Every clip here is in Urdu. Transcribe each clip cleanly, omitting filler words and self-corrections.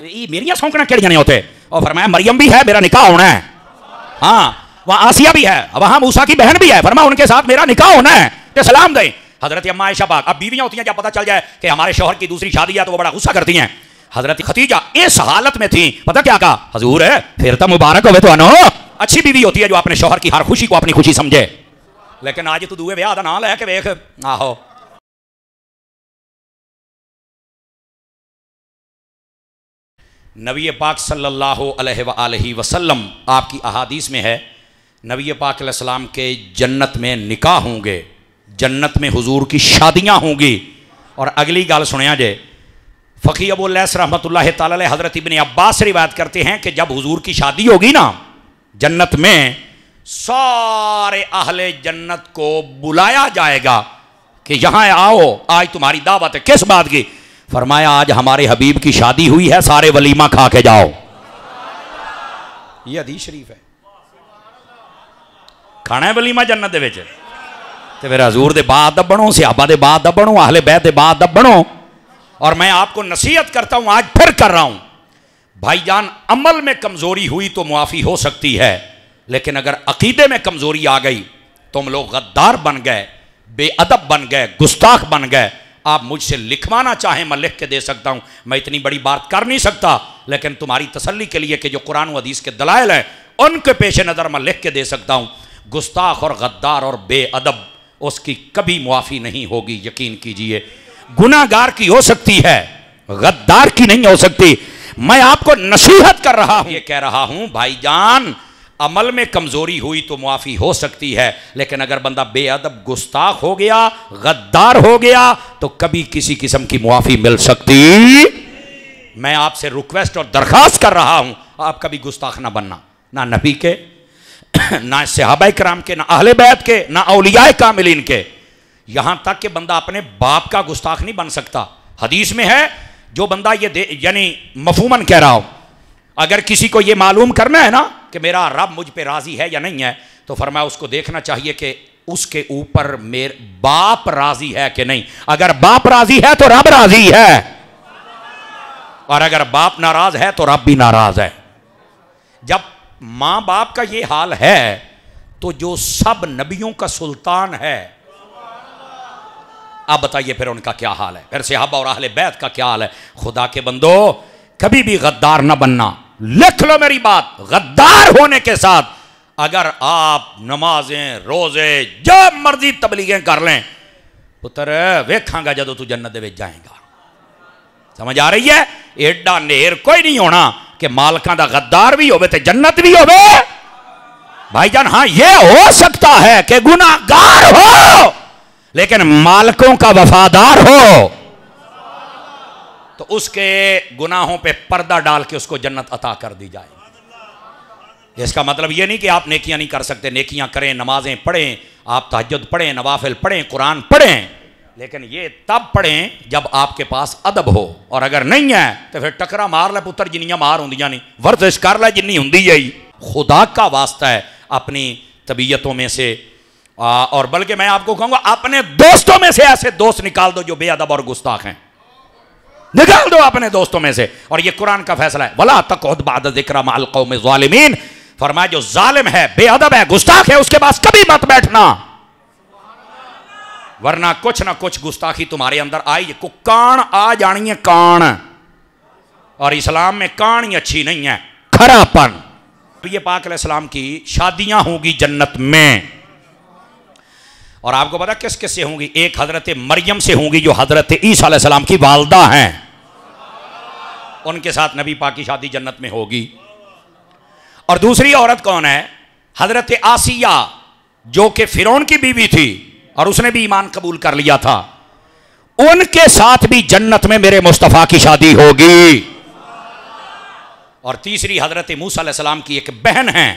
میری سونکنا کیڑیاں نہیں ہوتے. اور فرمایا مریم بھی ہے, میرا نکاح ہونا ہے. ہاں وہاں آسیہ بھی ہے, وہاں موسیٰ کی بہن بھی ہے, فرمایا ان کے ساتھ میرا نکاح ہونا ہے. کہ سلام دیں حضرت اما عائشہ پاک. اب بیویاں ہوتی ہیں جب پتہ چل جائے کہ ہمارے شوہر کی دوسری شادی ہے تو وہ بڑا غصہ کرتی ہیں. حضرت خدیجہ اس حالت میں تھیں, پتہ کیا کہا, حضور ہے پھر تو مبارک ہوئے تو انو. اچھی بیوی ہوتی ہے جو اپنے شوہر کی ہر خوشی کو اپنی خوشی سمجھے. لیکن آج تو دوے بیاہ دا نام لے کے ویکھ آہو. نبی پاک صلی اللہ علیہ وآلہ وسلم آپ کی احادیث میں ہے, نبی پاک علیہ السلام کے جنت میں نکاح ہوں گے, جنت میں حضور کی شادیاں ہوں گی. اور اگلی گال سنیا جے, فقی ابو اللیث رحمۃ اللہ تعالی علیہ حضرت ابن عباس روایت کرتے ہیں کہ جب حضور کی شادی ہوگی نا جنت میں, سارے اہل جنت کو بلایا جائے گا کہ یہاں آؤ, آج تمہاری دعوت ہے. کس بات کی؟ فرمایا آج ہمارے حبیب کی شادی ہوئی ہے, سارے ولیمہ کھا کے جاؤ. یہ حدیث شریف ہے. کھانا ہے ولیمہ جنت دے وچ تے پھر حضور دے با ادب بنو, صحابہ دے با ادب بنو, اہل بیت دے با ادب بنو. اور میں آپ کو نصیحت کرتا ہوں, آج پھر کر رہا ہوں, بھائی جان عمل میں کمزوری ہوئی تو معافی ہو سکتی ہے, لیکن اگر عقیدے میں کمزوری آ گئی, تم لوگ غدار بن گئے, بے ادب بن گئے, گستاخ بن گئے. آپ مجھ سے لکھوانا چاہیں میں لکھ کے دے سکتا ہوں, میں اتنی بڑی بات کر نہیں سکتا, لیکن تمہاری تسلی کے لیے کہ جو قرآن و حدیث کے دلائل ہیں ان کے پیش نظر میں لکھ کے دے سکتا ہوں. گستاخ اور غدار اور بے ادب اس کی کبھی معافی نہیں ہوگی, یقین کیجئے. گناہ گار کی ہو سکتی ہے, غدار کی نہیں ہو سکتی. میں آپ کو نصیحت کر رہا ہوں, یہ کہہ رہا ہوں بھائی جان عمل میں کمزوری ہوئی تو معافی ہو سکتی ہے, لیکن اگر بندہ بے ادب گستاخ ہو گیا, غدار ہو گیا, تو کبھی کسی قسم کی معافی مل سکتی. میں آپ سے ریکویسٹ اور درخواست کر رہا ہوں, آپ کبھی گستاخ نہ بننا, نہ نبی کے, نہ صحابہ کرام کے, نہ اہل بیت کے, نہ اولیاء کاملین کے. یہاں تک کہ بندہ اپنے باپ کا گستاخ نہیں بن سکتا. حدیث میں ہے جو بندہ یہ یعنی مفہوماً کہہ رہا ہوں, اگر کسی کو یہ معلوم کرنا ہے نا کہ میرا رب مجھ پہ راضی ہے یا نہیں ہے, تو فرمایا اس کو دیکھنا چاہیے کہ اس کے اوپر میرے باپ راضی ہے کہ نہیں. اگر باپ راضی ہے تو رب راضی ہے, اور اگر باپ ناراض ہے تو رب بھی ناراض ہے. جب ماں باپ کا یہ حال ہے تو جو سب نبیوں کا سلطان ہے, اب بتائیے پھر ان کا کیا حال ہے, پھر صحابہ اور اہل بیت کا کیا حال ہے. خدا کے بندو کبھی بھی غدار نہ بننا. لکھ لو میری بات, غدار ہونے کے ساتھ اگر آپ نمازیں روزے جب مرضی تبلیغیں کر لیں, پتر ویکھاں گا جدو تو جنت دے وچ جائیں گا. سمجھ آ رہی ہے؟ ایڈا نیر کوئی نہیں ہونا کہ مالکاں دا غدار بھی ہوئے تے جنت بھی ہوئے. بھائی جان ہاں یہ ہو سکتا ہے کہ گناہ گار ہو لیکن مالکوں کا وفادار ہو, تو اس کے گناہوں پہ پردہ ڈال کے اس کو جنت عطا کر دی جائے. اس کا مطلب یہ نہیں کہ آپ نیکیاں نہیں کر سکتے, نیکیاں کریں, نمازیں پڑھیں, آپ تہجد پڑھیں, نوافل پڑھیں, قرآن پڑھیں, لیکن یہ تب پڑھیں جب آپ کے پاس ادب ہو. اور اگر نہیں ہے تو پھر ٹکرا مار لے پتر جنیاں مار ہوندیاں نہیں, ورزش کر لے جنی ہوندی ہے. خدا کا واسطہ ہے اپنی طبیعتوں میں سے, اور بلکہ میں آپ کو کہوں گا اپنے دوستوں میں سے ایسے دوست نکال دو جو بے ادب اور گستاخ ہیں, نکال دو اپنے دوستوں میں سے. اور یہ قرآن کا فیصلہ ہے, وَلَا تَقْعُدْ بَعْدَ ذِكْرَ مَعَ الْقَوْمِ الظَّالِمِينَ. فرمایا جو ظالم ہے, بے ادب ہے, گستاخ ہے, اس کے پاس کبھی مت بیٹھنا, ورنہ کچھ نہ کچھ گستاخی تمہارے اندر آئی. کو کان آ جانی ہے, کان, اور اسلام میں کان ہی اچھی نہیں ہے, کھرا پن. یہ پاک علیہ السلام کی شادیاں ہوں گی جنت میں, اور آپ کو پتا کس کس سے ہوں گی؟ ایک حضرت مریم سے ہوں گی جو حضرت عیسیٰ علیہ السلام کی والدہ ہیں, ان کے ساتھ نبی پاک کی شادی جنت میں ہوگی. اور دوسری عورت کون ہے؟ حضرت آسیہ جو کہ فرعون کی بیوی تھی اور اس نے بھی ایمان قبول کر لیا تھا, ان کے ساتھ بھی جنت میں میرے مصطفیٰ کی شادی ہوگی. اور تیسری حضرت موسیٰ علیہ السلام کی ایک بہن ہیں,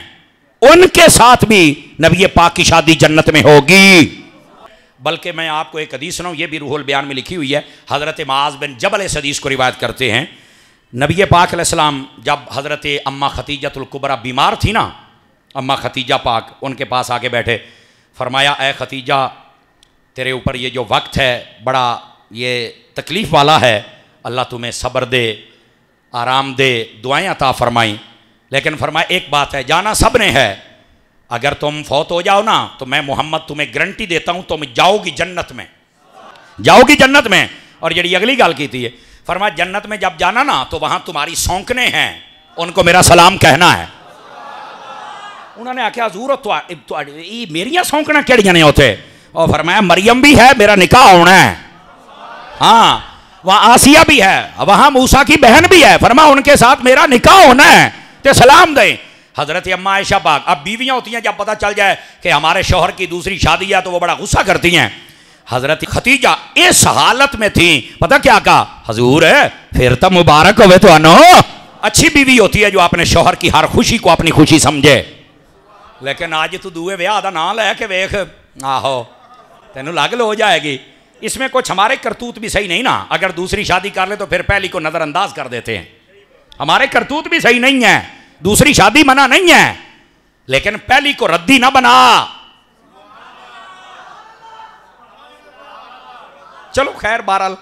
ان کے ساتھ بھی نبی پاک کی شادی جنت میں ہوگی. بلکہ میں آپ کو ایک حدیث سناؤں, یہ بھی روح البیان میں لکھی ہوئی ہے. حضرت معاذ بن جبل اس حدیث کو روایت کرتے ہیں, نبی پاک علیہ السلام جب حضرت اماں خدیجۃ الکبریٰ بیمار تھی نا, اماں خدیجہ پاک ان کے پاس آگے بیٹھے, فرمایا اے خدیجہ تیرے اوپر یہ جو وقت ہے بڑا یہ تکلیف والا ہے, اللہ تمہیں صبر دے, آرام دہ دعائیں عطا فرمائیں، لیکن فرمایا ایک بات ہے، جانا سب نے ہے، اگر تم فوت ہو جاؤ نا تو میں محمد تمہیں گارنٹی دیتا ہوں تم جاؤ گی جنت میں، جاؤ گی جنت میں۔ اور جڑی اگلی گال کی تھی فرمایا جنت میں جب جانا نا تو وہاں تمہاری سونکنے ہیں، ان کو میرا سلام کہنا ہے۔ انہوں نے آکھیا حضور میریاں سونکنا کیڑیاں نے ہوتے؟ اور فرمایا مریم بھی ہے، میرا نکاح ہونا ہے، ہاں وہاں آسیہ بھی ہے، وہاں موسیٰ کی بہن بھی ہے، فرمایا ان کے ساتھ میرا نکاح ہونا ہے تے سلام دیں۔ حضرت اماں عائشہ پاک، اب بیویاں ہوتی ہیں جب پتہ چل جائے کہ ہمارے شوہر کی دوسری شادی ہے تو وہ بڑا غصہ کرتی ہیں۔ حضرت خدیجہ اس حالت میں تھیں، پتہ کیا کہا؟ حضور پھر تو مبارک ہوئے تو انو، اچھی بیوی ہوتی ہے جو اپنے شوہر کی ہر خوشی کو اپنی خوشی سمجھے۔ لیکن آج تو دوئے ویاہ دا نام لے کے ویکھ آہو تینوں لگ ہو جائے گی۔ اس میں کچھ ہمارے کرتوت بھی صحیح نہیں نا، اگر دوسری شادی کر لے تو پھر پہلی کو نظر انداز کر دیتے ہیں، ہمارے کرتوت بھی صحیح نہیں ہے، دوسری شادی منع نہیں ہے، لیکن پہلی کو ردی نہ بنا۔ چلو خیر بہرحال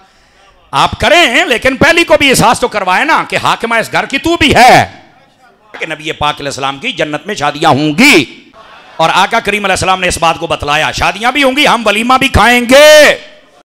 آپ کریں، لیکن پہلی کو بھی احساس تو کروائے نا کہ حاکمہ اس گھر کی تو بھی ہے، کہ نبی پاک علیہ السلام کی جنت میں شادیاں ہوں گی، اور آقا کریم علیہ السلام نے اس بات کو بتلایا، شادیاں بھی ہوں گی، ہم ولیمہ بھی کھائیں گے۔